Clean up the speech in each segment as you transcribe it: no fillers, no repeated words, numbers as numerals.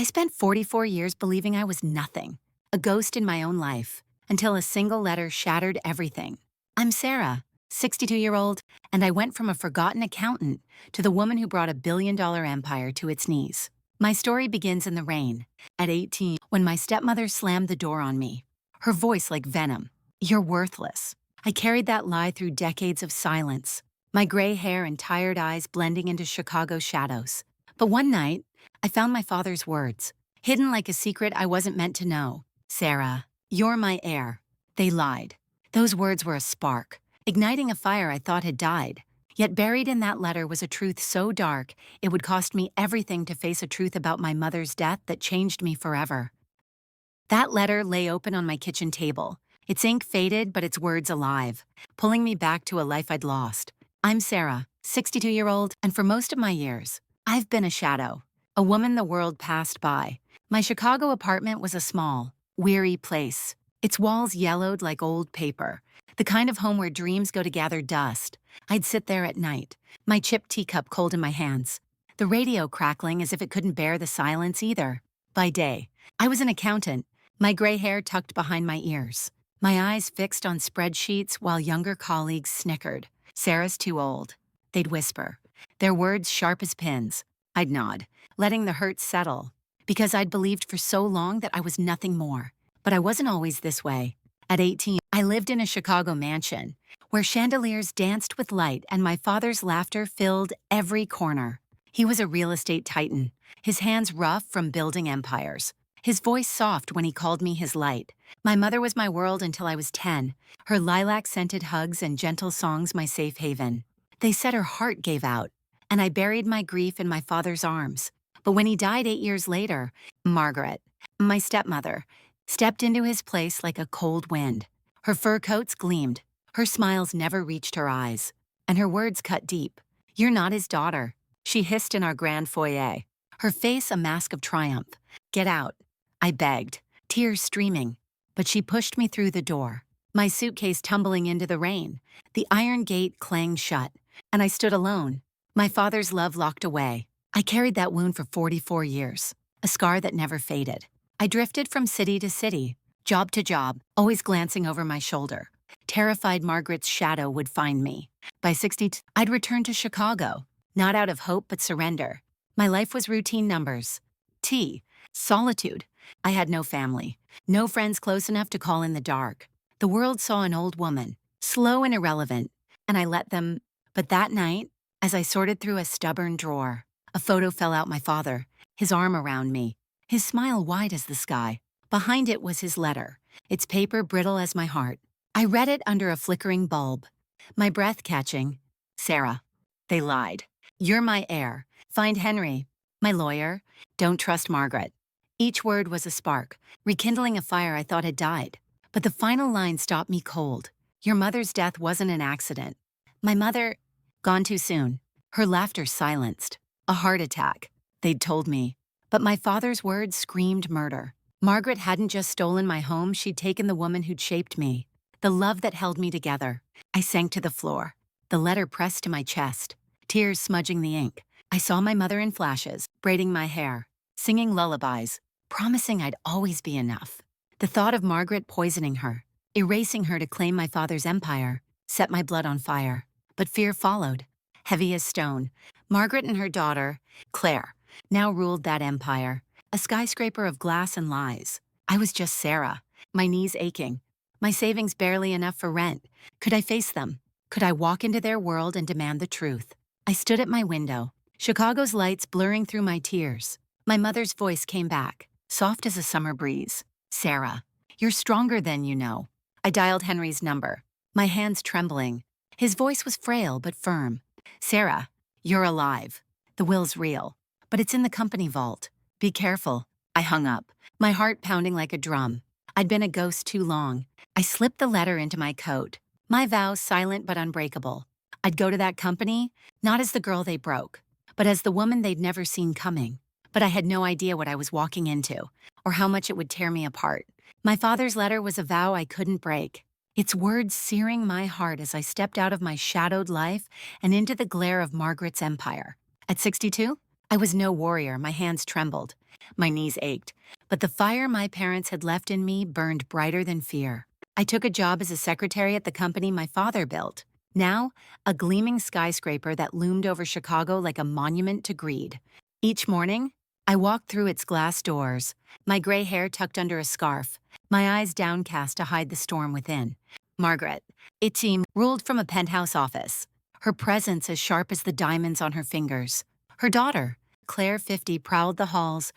I spent 44 years believing I was nothing, a ghost in my own life, until a single letter shattered everything. I'm Sarah, 62-year-old, and I went from a forgotten accountant to the woman who brought a billion-dollar empire to its knees. My story begins in the rain, at 18, when my stepmother slammed the door on me, her voice like venom. You're worthless. I carried that lie through decades of silence, my gray hair and tired eyes blending into Chicago's shadows. But one night, I found my father's words, hidden like a secret I wasn't meant to know. Sarah, you're my heir. They lied. Those words were a spark, igniting a fire I thought had died. Yet buried in that letter was a truth so dark, it would cost me everything to face a truth about my mother's death that changed me forever. That letter lay open on my kitchen table, its ink faded but its words alive, pulling me back to a life I'd lost. I'm Sarah, 62-year-old, and for most of my years, I've been a shadow, a woman the world passed by. My Chicago apartment was a small, weary place, its walls yellowed like old paper, the kind of home where dreams go to gather dust. I'd sit there at night, my chipped teacup cold in my hands, the radio crackling as if it couldn't bear the silence either. By day, I was an accountant, my gray hair tucked behind my ears, my eyes fixed on spreadsheets while younger colleagues snickered. Sarah's too old. They'd whisper, their words sharp as pins. I'd nod, letting the hurt settle, because I'd believed for so long that I was nothing more. But I wasn't always this way. At 18, I lived in a Chicago mansion, where chandeliers danced with light and my father's laughter filled every corner. He was a real estate titan, his hands rough from building empires, his voice soft when he called me his light. My mother was my world until I was 10, her lilac-scented hugs and gentle songs my safe haven. They said her heart gave out, and I buried my grief in my father's arms. But when he died 8 years later, Margaret, my stepmother, stepped into his place like a cold wind. Her fur coats gleamed, her smiles never reached her eyes, and her words cut deep. You're not his daughter, she hissed in our grand foyer, her face a mask of triumph. Get out, I begged, tears streaming, but she pushed me through the door, my suitcase tumbling into the rain. The iron gate clanged shut, and I stood alone, my father's love locked away. I carried that wound for 44 years, a scar that never faded. I drifted from city to city, job to job, always glancing over my shoulder, terrified Margaret's shadow would find me. By 60, I'd return to Chicago, not out of hope but surrender. My life was routine numbers. Solitude. I had no family, no friends close enough to call in the dark. The world saw an old woman, slow and irrelevant, and I let them. But that night, as I sorted through a stubborn drawer, a photo fell out. My father, his arm around me, his smile wide as the sky. Behind it was his letter, its paper brittle as my heart. I read it under a flickering bulb, my breath catching. Sarah, they lied. You're my heir. Find Henry, my lawyer. Don't trust Margaret. Each word was a spark, rekindling a fire I thought had died. But the final line stopped me cold. Your mother's death wasn't an accident. My mother, gone too soon. Her laughter silenced. A heart attack, they'd told me. But my father's words screamed murder. Margaret hadn't just stolen my home, she'd taken the woman who'd shaped me, the love that held me together. I sank to the floor, the letter pressed to my chest, tears smudging the ink. I saw my mother in flashes, braiding my hair, singing lullabies, promising I'd always be enough. The thought of Margaret poisoning her, erasing her to claim my father's empire, set my blood on fire. But fear followed, heavy as stone. Margaret and her daughter, Claire, now ruled that empire, a skyscraper of glass and lies. I was just Sarah, my knees aching, my savings barely enough for rent. Could I face them? Could I walk into their world and demand the truth? I stood at my window, Chicago's lights blurring through my tears. My mother's voice came back, soft as a summer breeze. Sarah, you're stronger than you know. I dialed Henry's number, my hands trembling. His voice was frail but firm. Sarah, you're alive. The will's real, but it's in the company vault. Be careful. I hung up, my heart pounding like a drum. I'd been a ghost too long. I slipped the letter into my coat, my vow silent but unbreakable. I'd go to that company, not as the girl they broke, but as the woman they'd never seen coming. But I had no idea what I was walking into, or how much it would tear me apart. My father's letter was a vow I couldn't break, its words searing my heart as I stepped out of my shadowed life and into the glare of Margaret's empire. At 62, I was no warrior, my hands trembled. My knees ached, but the fire my parents had left in me burned brighter than fear. I took a job as a secretary at the company my father built. Now, a gleaming skyscraper that loomed over Chicago like a monument to greed. Each morning, I walked through its glass doors, my gray hair tucked under a scarf, my eyes downcast to hide the storm within. Margaret, it seemed, ruled from a penthouse office, her presence as sharp as the diamonds on her fingers. Her daughter, Claire 50, prowled the halls,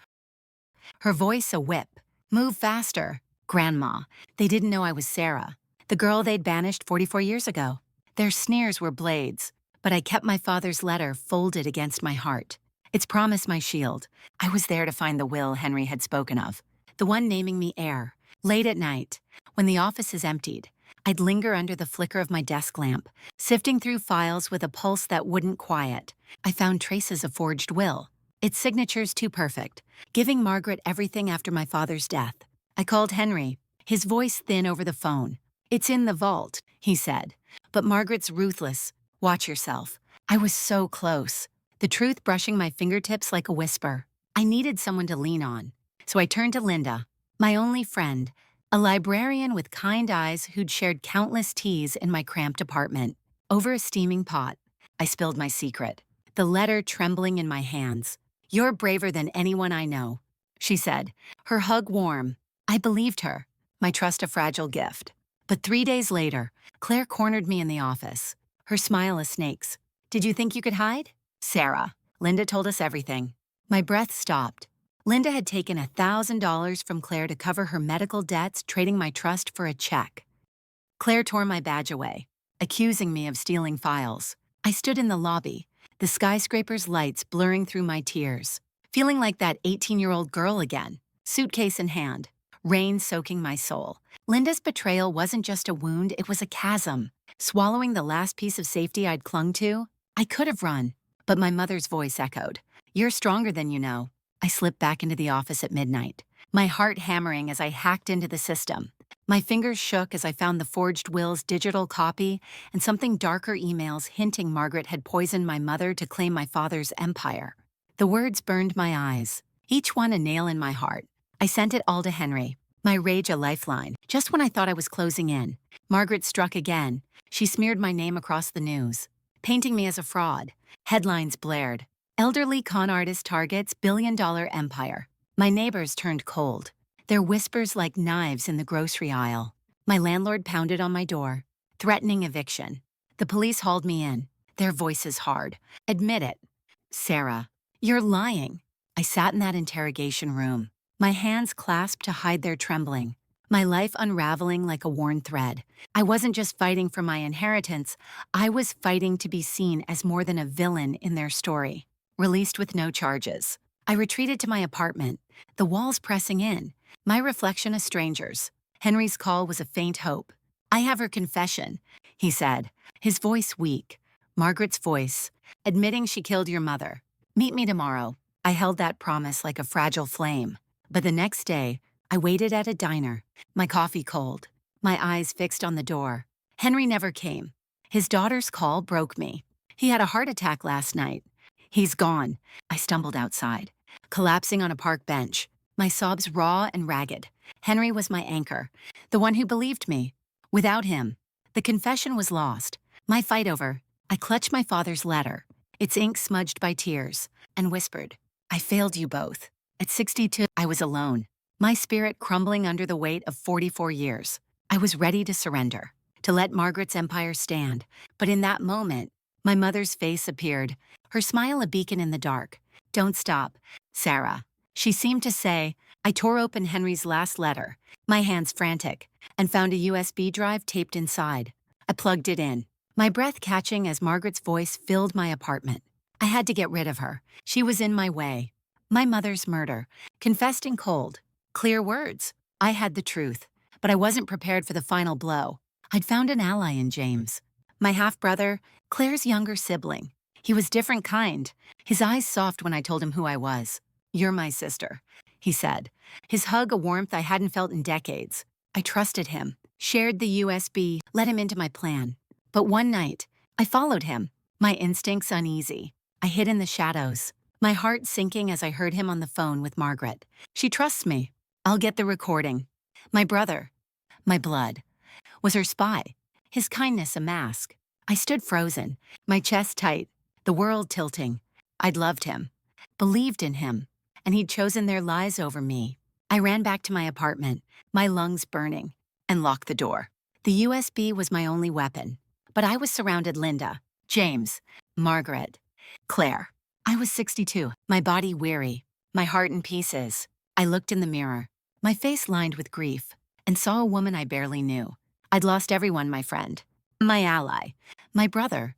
her voice a whip. Move faster. Grandma. They didn't know I was Sarah, the girl they'd banished 44 years ago. Their sneers were blades, but I kept my father's letter folded against my heart. Its promise my shield. I was there to find the will Henry had spoken of, the one naming me heir. Late at night, when the office is emptied, I'd linger under the flicker of my desk lamp, sifting through files with a pulse that wouldn't quiet. I found traces of forged will, its signatures too perfect, giving Margaret everything after my father's death. I called Henry, his voice thin over the phone. It's in the vault, he said. But Margaret's ruthless. Watch yourself. I was so close, the truth brushing my fingertips like a whisper. I needed someone to lean on. So I turned to Linda, my only friend, a librarian with kind eyes who'd shared countless teas in my cramped apartment. Over a steaming pot, I spilled my secret, the letter trembling in my hands. You're braver than anyone I know, she said, her hug warm. I believed her, my trust a fragile gift. But 3 days later, Claire cornered me in the office, her smile a snake's. Did you think you could hide? Sarah, Linda told us everything. My breath stopped. Linda had taken $1,000 from Claire to cover her medical debts, trading my trust for a check. Claire tore my badge away, accusing me of stealing files. I stood in the lobby, the skyscraper's lights blurring through my tears, feeling like that 18-year-old girl again, suitcase in hand, rain soaking my soul. Linda's betrayal wasn't just a wound, it was a chasm. Swallowing the last piece of safety I'd clung to, I could have run, but my mother's voice echoed. You're stronger than you know. I slipped back into the office at midnight, my heart hammering as I hacked into the system. My fingers shook as I found the forged will's digital copy and something darker emails hinting Margaret had poisoned my mother to claim my father's empire. The words burned my eyes, each one a nail in my heart. I sent it all to Henry, my rage a lifeline. Just when I thought I was closing in, Margaret struck again. She smeared my name across the news, painting me as a fraud. Headlines blared. Elderly con artist targets billion-dollar empire. My neighbors turned cold, their whispers like knives in the grocery aisle. My landlord pounded on my door, threatening eviction. The police hauled me in, their voices hard. Admit it. Sarah, you're lying. I sat in that interrogation room, my hands clasped to hide their trembling, my life unraveling like a worn thread. I wasn't just fighting for my inheritance, I was fighting to be seen as more than a villain in their story. Released with no charges, I retreated to my apartment, the walls pressing in, my reflection a stranger's. Henry's call was a faint hope. I have her confession, he said, his voice weak. Margaret's voice, admitting she killed your mother. Meet me tomorrow. I held that promise like a fragile flame. But the next day, I waited at a diner, my coffee cold, my eyes fixed on the door. Henry never came. His daughter's call broke me. He had a heart attack last night. He's gone. I stumbled outside, collapsing on a park bench, my sobs raw and ragged. Henry was my anchor, the one who believed me. Without him, the confession was lost. My fight over, I clutched my father's letter, its ink smudged by tears, and whispered, I failed you both. At 62, I was alone, my spirit crumbling under the weight of 44 years. I was ready to surrender, to let Margaret's empire stand. But in that moment, my mother's face appeared, her smile a beacon in the dark. Don't stop, Sarah, she seemed to say. I tore open Henry's last letter, my hands frantic, and found a USB drive taped inside. I plugged it in, my breath catching as Margaret's voice filled my apartment. I had to get rid of her. She was in my way. My mother's murder, confessed in cold, clear words. I had the truth, but I wasn't prepared for the final blow. I'd found an ally in James, my half-brother, Claire's younger sibling. He was different kind, his eyes soft when I told him who I was. You're my sister, he said, his hug a warmth I hadn't felt in decades. I trusted him, shared the USB, let him into my plan. But one night, I followed him, my instincts uneasy. I hid in the shadows, my heart sinking as I heard him on the phone with Margaret. She trusts me. I'll get the recording. My brother, my blood, was her spy, his kindness a mask. I stood frozen, my chest tight, the world tilting. I'd loved him, believed in him, and he'd chosen their lies over me. I ran back to my apartment, my lungs burning, and locked the door. The USB was my only weapon, but I was surrounded. Linda, James, Margaret, Claire. I was 62, my body weary, my heart in pieces. I looked in the mirror, my face lined with grief, and saw a woman I barely knew. I'd lost everyone, my friend, my ally, my brother.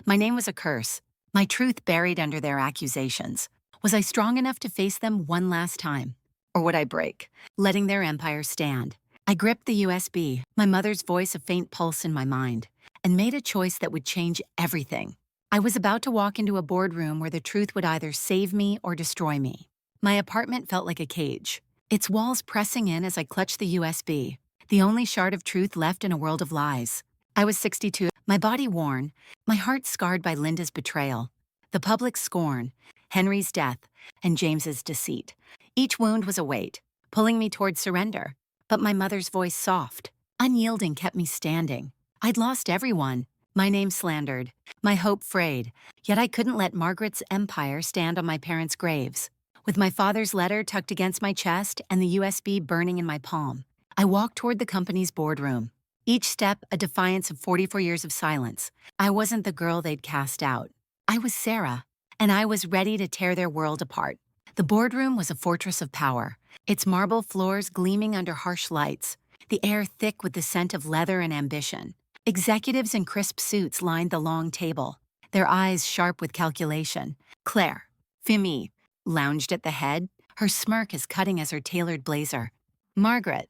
My name was a curse, my truth buried under their accusations. Was I strong enough to face them one last time? Or would I break, letting their empire stand? I gripped the USB, my mother's voice a faint pulse in my mind, and made a choice that would change everything. I was about to walk into a boardroom where the truth would either save me or destroy me. My apartment felt like a cage, its walls pressing in as I clutched the USB, the only shard of truth left in a world of lies. I was 62, my body worn, my heart scarred by Linda's betrayal, the public scorn, Henry's death, and James's deceit. Each wound was a weight, pulling me toward surrender. But my mother's voice, soft, unyielding, kept me standing. I'd lost everyone, my name slandered, my hope frayed, yet I couldn't let Margaret's empire stand on my parents' graves. With my father's letter tucked against my chest and the USB burning in my palm, I walked toward the company's boardroom. Each step a defiance of 44 years of silence. I wasn't the girl they'd cast out. I was Sarah, and I was ready to tear their world apart. The boardroom was a fortress of power, its marble floors gleaming under harsh lights, the air thick with the scent of leather and ambition. Executives in crisp suits lined the long table, their eyes sharp with calculation. Claire, Fimi, lounged at the head, her smirk as cutting as her tailored blazer. Margaret,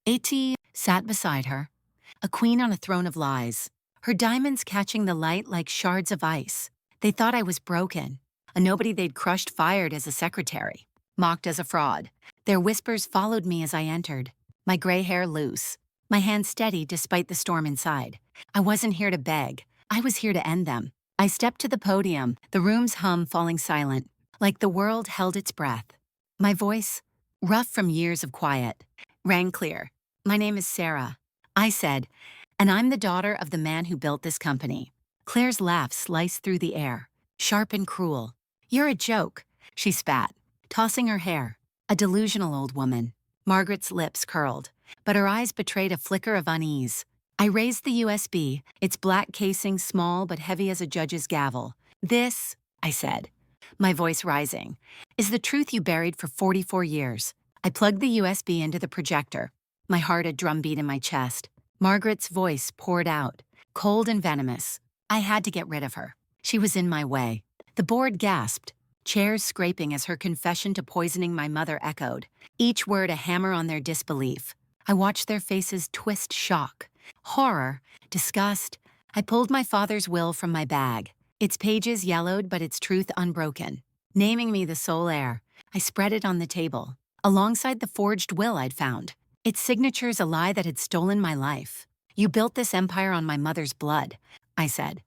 A.T., sat beside her, a queen on a throne of lies, her diamonds catching the light like shards of ice. They thought I was broken, a nobody they'd crushed, fired as a secretary, mocked as a fraud. Their whispers followed me as I entered, my gray hair loose, my hands steady despite the storm inside. I wasn't here to beg. I was here to end them. I stepped to the podium, the room's hum falling silent, like the world held its breath. My voice, rough from years of quiet, rang clear. My name is Sarah, I said, and I'm the daughter of the man who built this company. Claire's laugh sliced through the air, sharp and cruel. You're a joke, she spat, tossing her hair. A delusional old woman. Margaret's lips curled, but her eyes betrayed a flicker of unease. I raised the USB, its black casing small but heavy as a judge's gavel. This, I said, my voice rising, is the truth you buried for 44 years. I plugged the USB into the projector, my heart a drumbeat in my chest. Margaret's voice poured out, cold and venomous. I had to get rid of her. She was in my way. The board gasped, chairs scraping as her confession to poisoning my mother echoed, each word a hammer on their disbelief. I watched their faces twist shock, horror, disgust. I pulled my father's will from my bag, its pages yellowed but its truth unbroken. Naming me the sole heir, I spread it on the table, alongside the forged will I'd found, its signatures a lie that had stolen my life. You built this empire on my mother's blood, I said.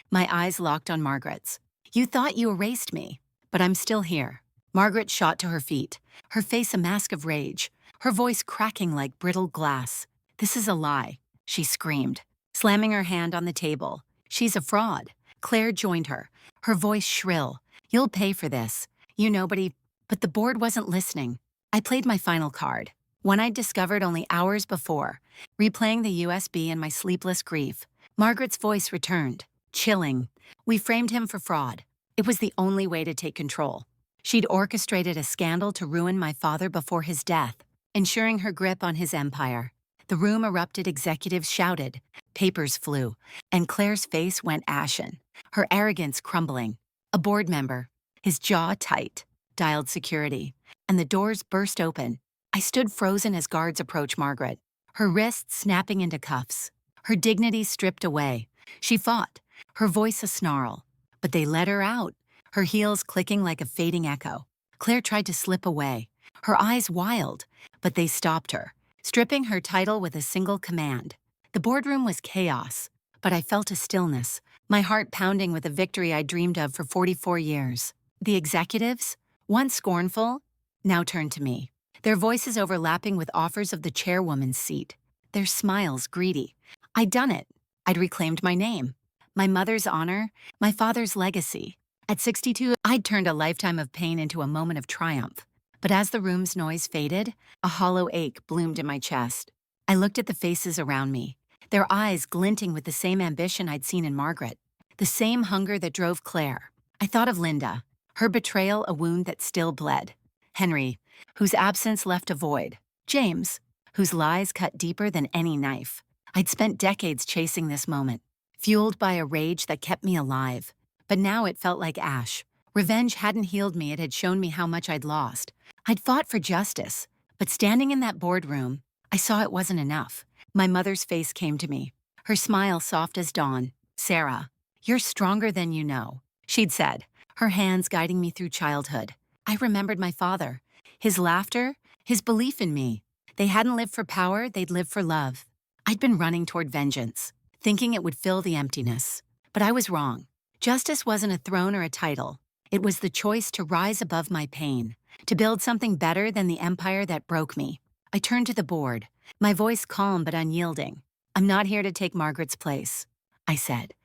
My eyes locked on Margaret's. You thought you erased me, but I'm still here. Margaret shot to her feet, her face a mask of rage, her voice cracking like brittle glass. This is a lie, she screamed, slamming her hand on the table. She's a fraud. Claire joined her, her voice shrill. You'll pay for this. You nobody. But the board wasn't listening. I played my final card, one I'd discovered only hours before, replaying the USB in my sleepless grief. Margaret's voice returned, chilling. We framed him for fraud. It was the only way to take control. She'd orchestrated a scandal to ruin my father before his death, ensuring her grip on his empire. The room erupted, executives shouted, papers flew, and Claire's face went ashen, her arrogance crumbling. A board member, his jaw tight, dialed security, and the doors burst open. I stood frozen as guards approached Margaret, her wrists snapping into cuffs, her dignity stripped away. She fought, her voice a snarl, but they let her out, her heels clicking like a fading echo. Claire tried to slip away, her eyes wild, but they stopped her, stripping her title with a single command. The boardroom was chaos, but I felt a stillness, my heart pounding with a victory I dreamed of for 44 years. The executives, once scornful, now turned to me, their voices overlapping with offers of the chairwoman's seat, their smiles greedy. I'd done it. I'd reclaimed my name, my mother's honor, my father's legacy. At 62, I'd turned a lifetime of pain into a moment of triumph. But as the room's noise faded, a hollow ache bloomed in my chest. I looked at the faces around me, their eyes glinting with the same ambition I'd seen in Margaret, the same hunger that drove Claire. I thought of Linda, her betrayal a wound that still bled. Henry, whose absence left a void. James, whose lies cut deeper than any knife. I'd spent decades chasing this moment, fueled by a rage that kept me alive. But now it felt like ash. Revenge hadn't healed me, it had shown me how much I'd lost. I'd fought for justice, but standing in that boardroom, I saw it wasn't enough. My mother's face came to me, her smile soft as dawn. "Sarah, you're stronger than you know," she'd said, her hands guiding me through childhood. I remembered my father, his laughter, his belief in me. They hadn't lived for power, they'd lived for love. I'd been running toward vengeance, thinking it would fill the emptiness. But I was wrong. Justice wasn't a throne or a title. It was the choice to rise above my pain, to build something better than the empire that broke me. I turned to the board, my voice calm but unyielding. "I'm not here to take Margaret's place," I said.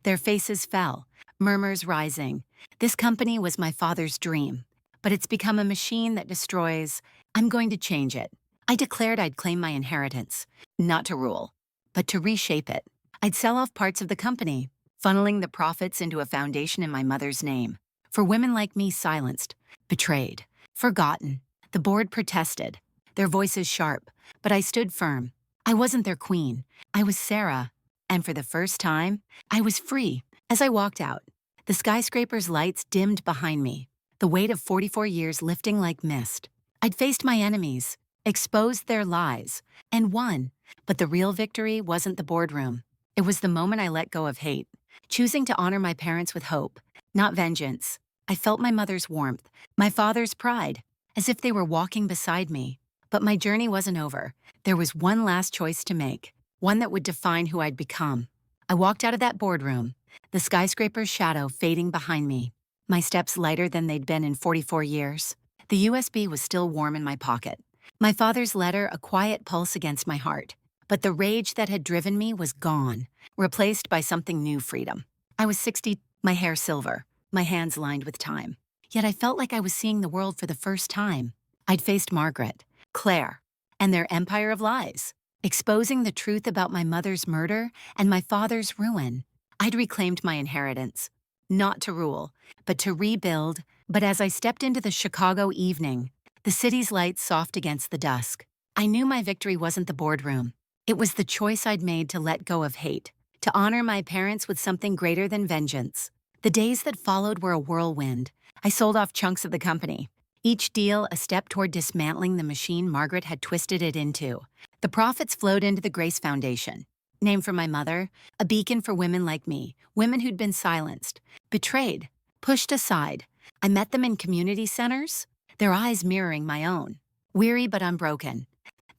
Their faces fell, murmurs rising. This company was my father's dream, but it's become a machine that destroys. I'm going to change it. I declared I'd claim my inheritance, not to rule, but to reshape it. I'd sell off parts of the company, funneling the profits into a foundation in my mother's name. For women like me silenced, betrayed, forgotten. The board protested, their voices sharp, but I stood firm. I wasn't their queen. I was Sarah. And for the first time, I was free. As I walked out, the skyscraper's lights dimmed behind me, the weight of 44 years lifting like mist. I'd faced my enemies, exposed their lies, and won. But the real victory wasn't the boardroom. It was the moment I let go of hate, choosing to honor my parents with hope, not vengeance. I felt my mother's warmth, my father's pride, as if they were walking beside me. But my journey wasn't over. There was one last choice to make, one that would define who I'd become. I walked out of that boardroom, the skyscraper's shadow fading behind me, my steps lighter than they'd been in 44 years. The USB was still warm in my pocket, my father's letter a quiet pulse against my heart. But the rage that had driven me was gone, replaced by something new: freedom. I was 60, my hair silver, my hands lined with time. Yet I felt like I was seeing the world for the first time. I'd faced Margaret, Claire, and their empire of lies, exposing the truth about my mother's murder and my father's ruin. I'd reclaimed my inheritance, not to rule, but to rebuild. But as I stepped into the Chicago evening, the city's lights soft against the dusk, I knew my victory wasn't the boardroom. It was the choice I'd made to let go of hate, to honor my parents with something greater than vengeance. The days that followed were a whirlwind. I sold off chunks of the company, each deal a step toward dismantling the machine Margaret had twisted it into. The profits flowed into the Grace Foundation, named for my mother, a beacon for women like me, women who'd been silenced, betrayed, pushed aside. I met them in community centers, their eyes mirroring my own. Weary but unbroken.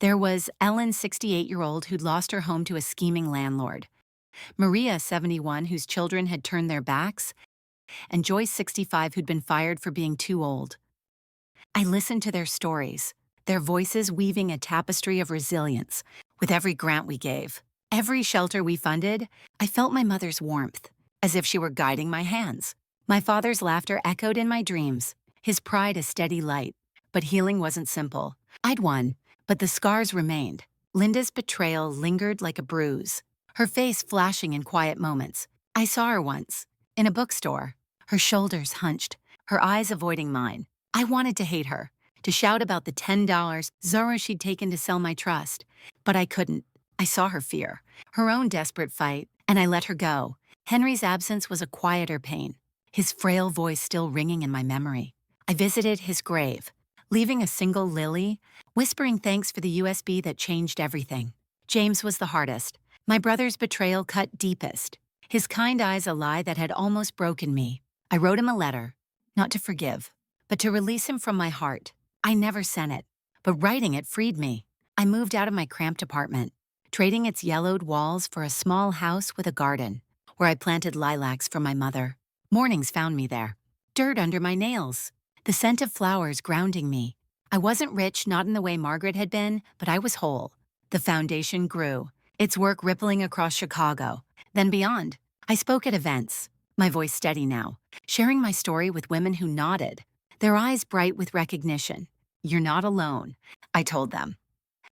There was Ellen, 68-year-old, who'd lost her home to a scheming landlord. Maria, 71, whose children had turned their backs. And Joyce, 65, who'd been fired for being too old. I listened to their stories, their voices weaving a tapestry of resilience with every grant we gave. Every shelter we funded, I felt my mother's warmth, as if she were guiding my hands. My father's laughter echoed in my dreams, his pride a steady light. But healing wasn't simple. I'd won, but the scars remained. Linda's betrayal lingered like a bruise, her face flashing in quiet moments. I saw her once, in a bookstore, her shoulders hunched, her eyes avoiding mine. I wanted to hate her, to shout about the $10 Zara she'd taken to sell my trust. But I couldn't. I saw her fear, her own desperate fight, and I let her go. Henry's absence was a quieter pain, his frail voice still ringing in my memory. I visited his grave, leaving a single lily, whispering thanks for the USB that changed everything. James was the hardest. My brother's betrayal cut deepest, his kind eyes a lie that had almost broken me. I wrote him a letter, not to forgive, but to release him from my heart. I never sent it, but writing it freed me. I moved out of my cramped apartment, trading its yellowed walls for a small house with a garden, where I planted lilacs for my mother. Mornings found me there. dirt under my nails, the scent of flowers grounding me. I wasn't rich, not in the way Margaret had been, but I was whole. The foundation grew, its work rippling across Chicago, then beyond. I spoke at events, my voice steady now, sharing my story with women who nodded, their eyes bright with recognition. "You're not alone," I told them.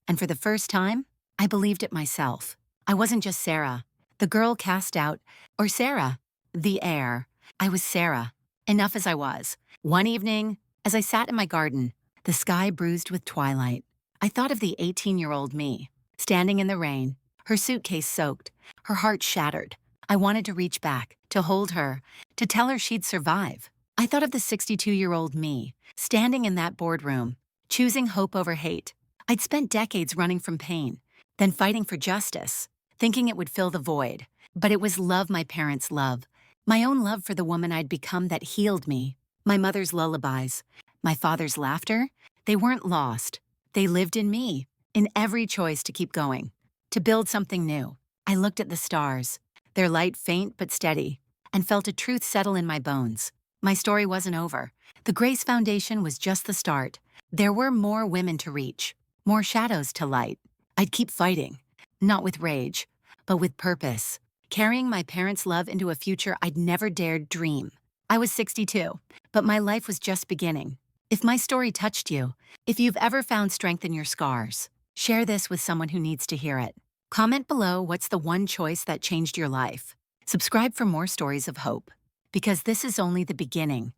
And for the first time, I believed it myself. I wasn't just Sarah, the girl cast out, or Sarah, the heir. I was Sarah, enough as I was. One evening, as I sat in my garden, the sky bruised with twilight, I thought of the 18-year-old me, standing in the rain, her suitcase soaked, her heart shattered. I wanted to reach back, to hold her, to tell her she'd survive. I thought of the 62-year-old me, standing in that boardroom, choosing hope over hate. I'd spent decades running from pain, then fighting for justice, thinking it would fill the void. But it was love, my parents' love, my own love for the woman I'd become, that healed me. My mother's lullabies, my father's laughter, they weren't lost. They lived in me, in every choice to keep going, to build something new. I looked at the stars, their light faint but steady, and felt a truth settle in my bones. My story wasn't over. The Grace Foundation was just the start. There were more women to reach, more shadows to light. I'd keep fighting, not with rage, but with purpose, carrying my parents' love into a future I'd never dared dream. I was 62, but my life was just beginning. If my story touched you, if you've ever found strength in your scars, share this with someone who needs to hear it. Comment below what's the one choice that changed your life. Subscribe for more stories of hope, because this is only the beginning.